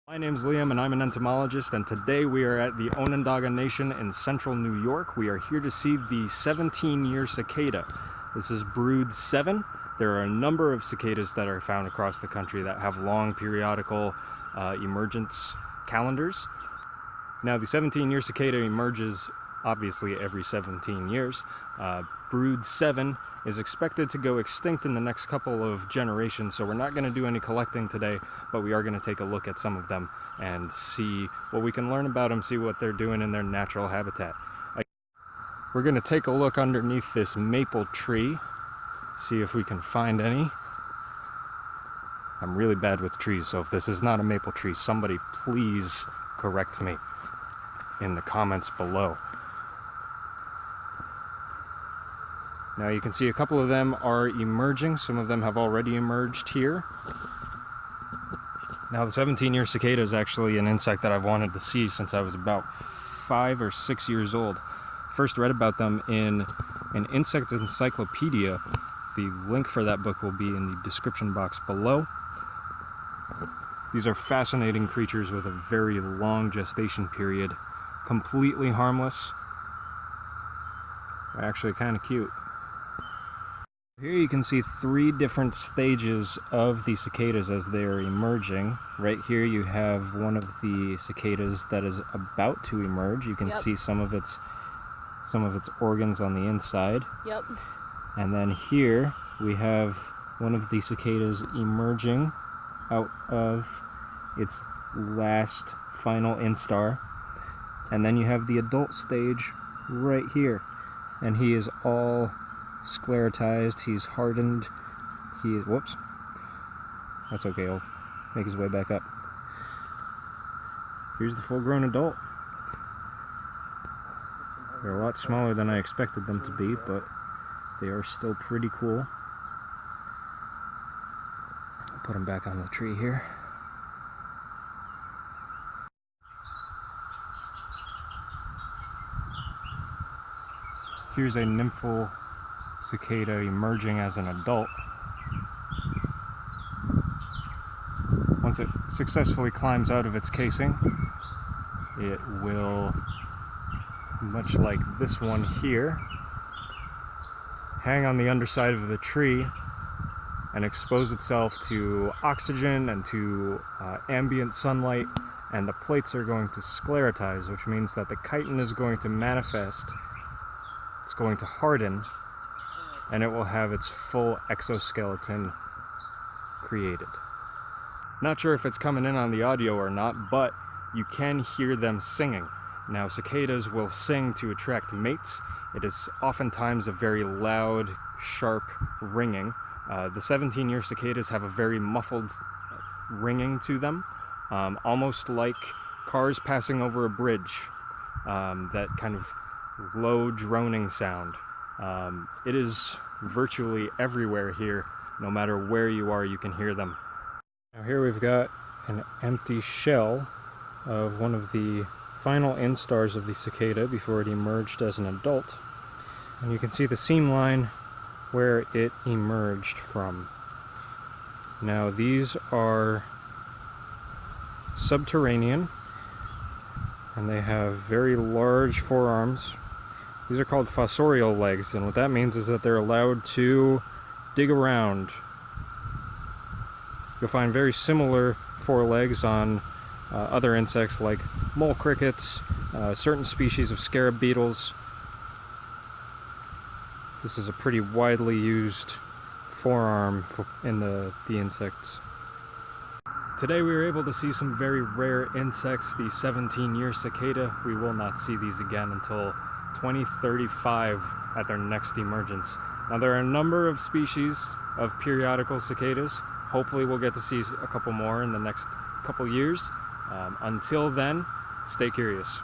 My name's Liam and I'm an entomologist, and today we are at the Onondaga Nation in central New York. We are here to see the 17-year cicada. This is brood 7. There are a number of cicadas that are found across the country that have long periodical emergence calendars. Now the 17-year cicada emerges obviously every 17 years. Brood 7 is expected to go extinct in the next couple of generations, so we're not going to do any collecting today, but we are going to take a look at some of them and see what we can learn about them, see what they're doing in their natural habitat. We're going to take a look underneath this maple tree, see if we can find any. I'm really bad with trees, so if this is not a maple tree, somebody please correct me in the comments below. Now you can see a couple of them are emerging. Some of them have already emerged here. Now the 17-year cicada is actually an insect that I've wanted to see since I was about 5 or 6 years old. First read about them in an insect encyclopedia. The link for that book will be in the description box below. These are fascinating creatures with a very long gestation period. Completely harmless. They're actually kind of cute. Here you can see 3 different stages of the cicadas as they are emerging. Right here you have one of the cicadas that is about to emerge. You can see some of its organs on the inside. Yep. And then here we have one of the cicadas emerging out of its last final instar. And then you have the adult stage right here. And he is all sclerotized, he's hardened, he is, whoops, that's okay, he'll make his way back up. Here's the full-grown adult. They're a lot smaller than I expected them to be, but they are still pretty cool. I'll put them back on the tree here. Here's a nymphal cicada emerging as an adult. Once it successfully climbs out of its casing, it will, much like this one here, hang on the underside of the tree and expose itself to oxygen and to ambient sunlight, and the plates are going to sclerotize, which means that the chitin is going to manifest. It's going to harden, and it will have its full exoskeleton created. Not sure if it's coming in on the audio or not, but you can hear them singing. Now, cicadas will sing to attract mates. It is oftentimes a very loud, sharp ringing. The 17-year cicadas have a very muffled ringing to them, almost like cars passing over a bridge. That kind of low droning sound. It is virtually everywhere here. No matter where you are, you can hear them. Now here we've got an empty shell of one of the final instars of the cicada before it emerged as an adult. And you can see the seam line where it emerged from. Now these are subterranean, and they have very large forearms. These are called fossorial legs, and what that means is that they're allowed to dig around. You'll find very similar forelegs on other insects like mole crickets, certain species of scarab beetles. This is a pretty widely used forearm in the insects. Today we were able to see some very rare insects, the 17-year cicada. We will not see these again until 2035 at their next emergence. Now there are a number of species of periodical cicadas. Hopefully we'll get to see a couple more in the next couple years. Until then, stay curious.